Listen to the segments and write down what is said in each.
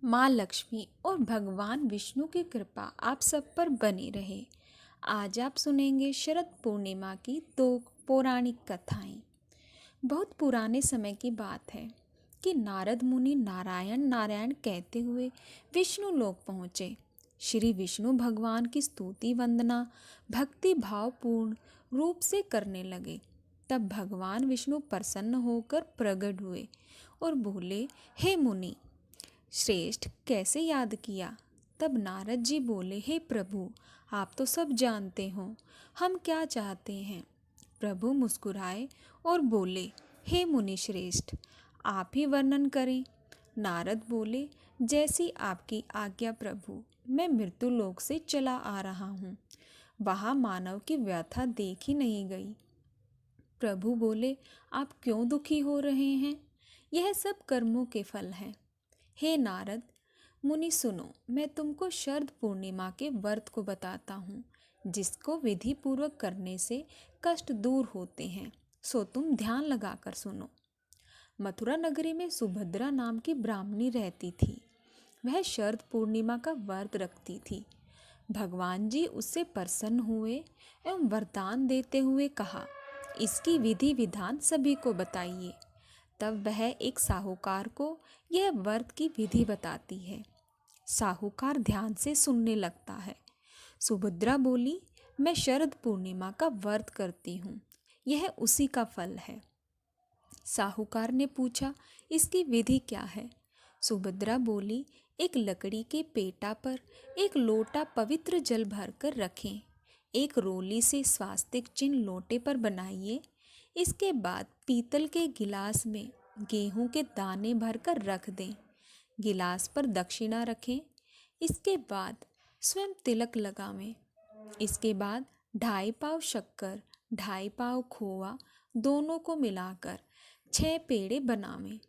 माँ लक्ष्मी और भगवान विष्णु की कृपा आप सब पर बनी रहे। आज आप सुनेंगे शरद पूर्णिमा की दो पौराणिक कथाएं। बहुत पुराने समय की बात है कि नारद मुनि नारायण नारायण कहते हुए विष्णु लोक पहुँचे। श्री विष्णु भगवान की स्तुति वंदना भक्ति भावपूर्ण रूप से करने लगे। तब भगवान विष्णु प्रसन्न होकर प्रकट हुए और बोले, हे मुनि श्रेष्ठ, कैसे याद किया? तब नारद जी बोले, हे प्रभु, आप तो सब जानते हो हम क्या चाहते हैं। प्रभु मुस्कुराए और बोले, हे मुनि श्रेष्ठ, आप ही वर्णन करें। नारद बोले, जैसी आपकी आज्ञा प्रभु। मैं मृत्यु लोक से चला आ रहा हूँ, वहाँ मानव की व्यथा देखी नहीं गई। प्रभु बोले, आप क्यों दुखी हो रहे हैं? यह सब कर्मों के फल हैं। हे नारद मुनि सुनो, मैं तुमको शरद पूर्णिमा के व्रत को बताता हूँ, जिसको विधि पूर्वक करने से कष्ट दूर होते हैं। सो तुम ध्यान लगाकर सुनो। मथुरा नगरी में सुभद्रा नाम की ब्राह्मणी रहती थी। वह शरद पूर्णिमा का व्रत रखती थी। भगवान जी उससे प्रसन्न हुए एवं वरदान देते हुए कहा, इसकी विधि विधान सभी को बताइए। तब वह एक साहूकार को यह व्रत की विधि बताती है। साहूकार ध्यान से सुनने लगता है। सुभद्रा बोली, मैं शरद पूर्णिमा का व्रत करती हूँ, यह उसी का फल है। साहूकार ने पूछा, इसकी विधि क्या है? सुभद्रा बोली, एक लकड़ी के पेटा पर एक लोटा पवित्र जल भरकर रखें। एक रोली से स्वास्तिक चिन्ह लोटे पर बनाइए। इसके बाद पीतल के गिलास में गेहूं के दाने भरकर रख दें। गिलास पर दक्षिणा रखें। इसके बाद स्वयं तिलक लगावें। इसके बाद 2.5 पाव शक्कर 2.5 पाव खोआ दोनों को मिलाकर 6 पेड़े बनावें।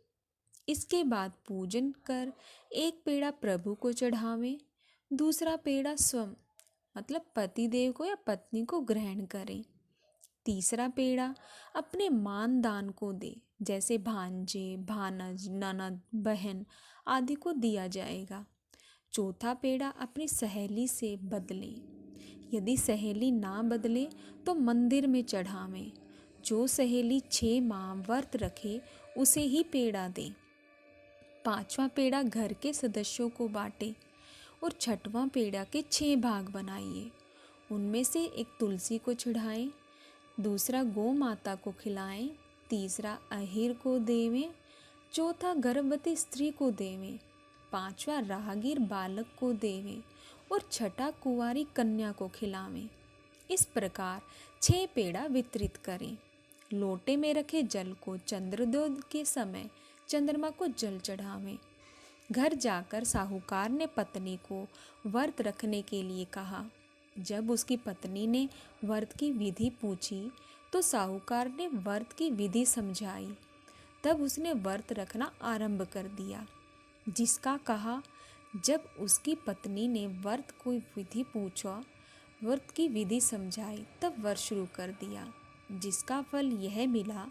इसके बाद पूजन कर एक पेड़ा प्रभु को चढ़ावें, दूसरा पेड़ा स्वयं मतलब पति देव को या पत्नी को ग्रहण करें। तीसरा पेड़ा अपने मान दान को दे, जैसे भांजे भानज ननद बहन आदि को दिया जाएगा। चौथा पेड़ा अपनी सहेली से बदले। यदि सहेली ना बदले तो मंदिर में चढ़ावें। जो सहेली 6 माह व्रत रखे उसे ही पेड़ा दे। पांचवा पेड़ा घर के सदस्यों को बांटे और छठवां पेड़ा के 6 भाग बनाइए। उनमें से एक तुलसी को चढ़ाएं, दूसरा गौ माता को खिलाएं, तीसरा अहिर को देवें, चौथा गर्भवती स्त्री को देवें, पांचवा राहगीर बालक को देवें और छठा कुंवारी कन्या को खिलावें। इस प्रकार 6 पेड़ा वितरित करें। लोटे में रखे जल को चंद्रोदय के समय चंद्रमा को जल चढ़ावें। घर जाकर साहूकार ने पत्नी को व्रत रखने के लिए कहा। जब उसकी पत्नी ने व्रत की विधि पूछी तो साहूकार ने व्रत की विधि समझाई। तब उसने व्रत रखना आरंभ कर दिया। जिसका कहा, जब उसकी पत्नी ने व्रत को विधि पूछा, व्रत की विधि समझाई, तब व्रत शुरू कर दिया। जिसका फल यह मिला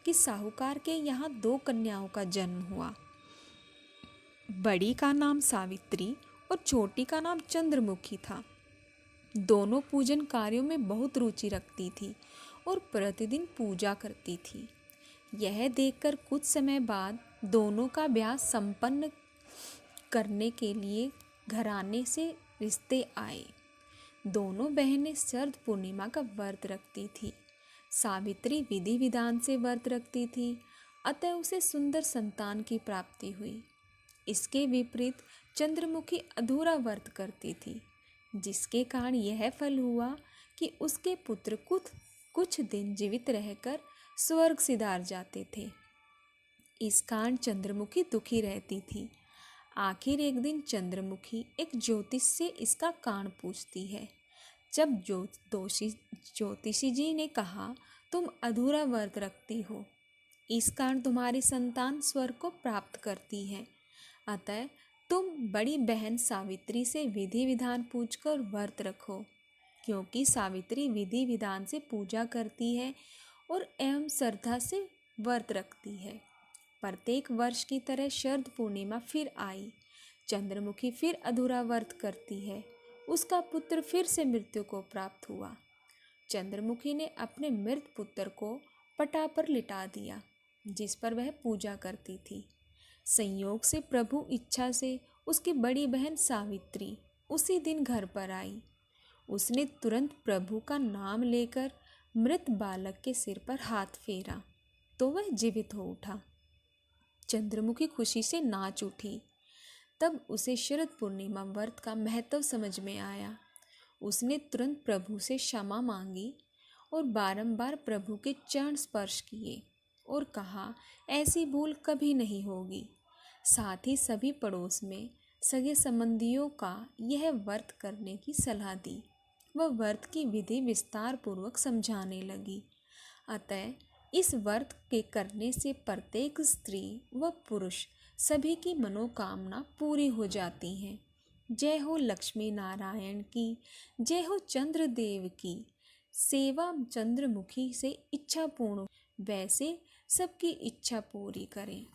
कि साहूकार के यहाँ 2 कन्याओं का जन्म हुआ। बड़ी का नाम सावित्री और छोटी का नाम चंद्रमुखी था। दोनों पूजन कार्यों में बहुत रुचि रखती थी और प्रतिदिन पूजा करती थी। यह देखकर कुछ समय बाद दोनों का ब्याह संपन्न करने के लिए घराने से रिश्ते आए। दोनों बहनें शरद पूर्णिमा का व्रत रखती थी। सावित्री विधि विधान से व्रत रखती थी, अतः उसे सुंदर संतान की प्राप्ति हुई। इसके विपरीत चंद्रमुखी अधूरा व्रत करती थी, जिसके कारण यह फल हुआ कि उसके पुत्र कुछ दिन जीवित रहकर स्वर्ग सिधार जाते थे। इस कारण चंद्रमुखी दुखी रहती थी। आखिर एक दिन चंद्रमुखी एक ज्योतिष से इसका कारण पूछती है। जब ज्योतिषी जी ने कहा, तुम अधूरा व्रत रखती हो, इस कारण तुम्हारी संतान स्वर्ग को प्राप्त करती है, अतः तुम बड़ी बहन सावित्री से विधि विधान पूछकर व्रत रखो। क्योंकि सावित्री विधि विधान से पूजा करती है और एवं श्रद्धा से व्रत रखती है। प्रत्येक वर्ष की तरह शरद पूर्णिमा फिर आई। चंद्रमुखी फिर अधूरा व्रत करती है। उसका पुत्र फिर से मृत्यु को प्राप्त हुआ। चंद्रमुखी ने अपने मृत पुत्र को पटा पर लिटा दिया, जिस पर वह पूजा करती थी। संयोग से प्रभु इच्छा से उसकी बड़ी बहन सावित्री उसी दिन घर पर आई। उसने तुरंत प्रभु का नाम लेकर मृत बालक के सिर पर हाथ फेरा तो वह जीवित हो उठा। चंद्रमुखी खुशी से नाच उठी। तब उसे शरद पूर्णिमा व्रत का महत्व समझ में आया। उसने तुरंत प्रभु से क्षमा मांगी और बारंबार प्रभु के चरण स्पर्श किए और कहा, ऐसी भूल कभी नहीं होगी। साथ ही सभी पड़ोस में सगे संबंधियों का यह व्रत करने की सलाह दी। वह व्रत की विधि विस्तार पूर्वक समझाने लगी। अतः इस व्रत के करने से प्रत्येक स्त्री व पुरुष सभी की मनोकामना पूरी हो जाती है। जय हो लक्ष्मी नारायण की, जय हो चंद्रदेव की। सेवा चंद्रमुखी से इच्छा पूर्ण, वैसे सबकी इच्छा पूरी करें।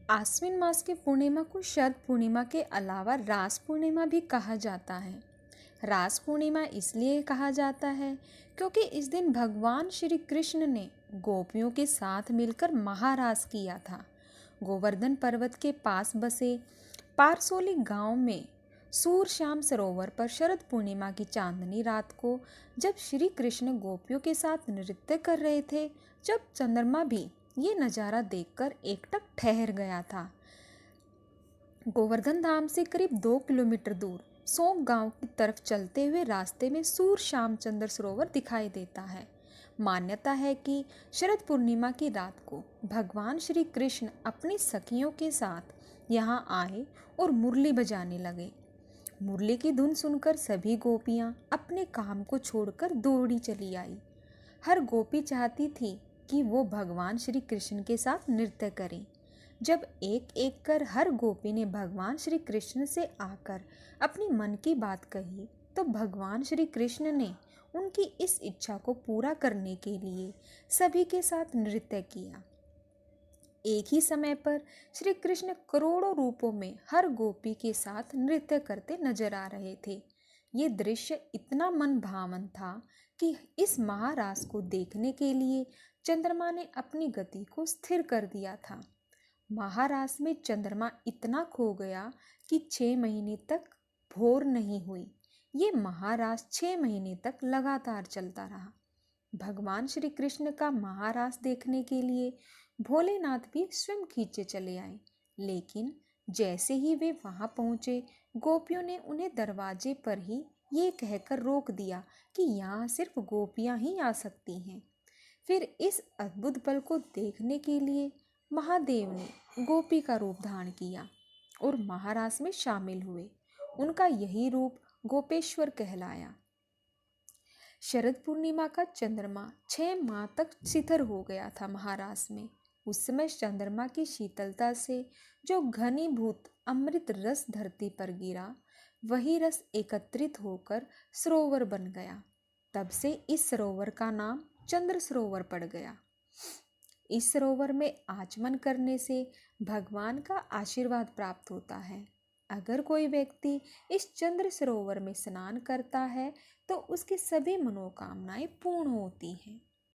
आश्विन मास की पूर्णिमा को शरद पूर्णिमा के अलावा रास पूर्णिमा भी कहा जाता है। रास पूर्णिमा इसलिए कहा जाता है क्योंकि इस दिन भगवान श्री कृष्ण ने गोपियों के साथ मिलकर महारास किया था। गोवर्धन पर्वत के पास बसे पारसोली गांव में सूरश्याम सरोवर पर शरद पूर्णिमा की चांदनी रात को जब श्री कृष्ण गोपियों के साथ नृत्य कर रहे थे, जब चंद्रमा भी ये नज़ारा देखकर एकटक ठहर गया था। गोवर्धन धाम से करीब 2 किलोमीटर दूर सोंग गांव की तरफ चलते हुए रास्ते में सूरश्यामचंद्र सरोवर दिखाई देता है। मान्यता है कि शरद पूर्णिमा की रात को भगवान श्री कृष्ण अपनी सखियों के साथ यहाँ आए और मुरली बजाने लगे। मुरली की धुन सुनकर सभी गोपियाँ अपने काम को छोड़कर दौड़ी चली आई। हर गोपी चाहती थी कि वो भगवान श्री कृष्ण के साथ नृत्य करें। जब एक एक कर हर गोपी ने भगवान श्री कृष्ण से आकर अपनी मन की बात कही, तो भगवान श्री कृष्ण ने उनकी इस इच्छा को पूरा करने के लिए सभी के साथ नृत्य किया। एक ही समय पर श्री कृष्ण करोड़ों रूपों में हर गोपी के साथ नृत्य करते नजर आ रहे थे। ये दृश्य इतना मन भावन था कि इस महारास को देखने के लिए चंद्रमा ने अपनी गति को स्थिर कर दिया था। महारास में चंद्रमा इतना खो गया कि 6 महीने तक भोर नहीं हुई। ये महारास 6 महीने तक लगातार चलता रहा। भगवान श्री कृष्ण का महारास देखने के लिए भोलेनाथ भी स्वयं खींचे चले आए, लेकिन जैसे ही वे वहां पहुंचे, गोपियों ने उन्हें दरवाजे पर ही ये कहकर रोक दिया कि यहाँ सिर्फ गोपियां ही आ सकती हैं। फिर इस अद्भुत पल को देखने के लिए महादेव ने गोपी का रूप धारण किया और महारास में शामिल हुए। उनका यही रूप गोपेश्वर कहलाया। शरद पूर्णिमा का चंद्रमा 6 माह तक शिथिर हो गया था महारास में। उस समय चंद्रमा की शीतलता से जो घनीभूत अमृत रस धरती पर गिरा, वही रस एकत्रित होकर सरोवर बन गया। तब से इस सरोवर का नाम चंद्र सरोवर पड़ गया। इस सरोवर में आचमन करने से भगवान का आशीर्वाद प्राप्त होता है। अगर कोई व्यक्ति इस चंद्र सरोवर में स्नान करता है तो उसकी सभी मनोकामनाएं पूर्ण होती हैं।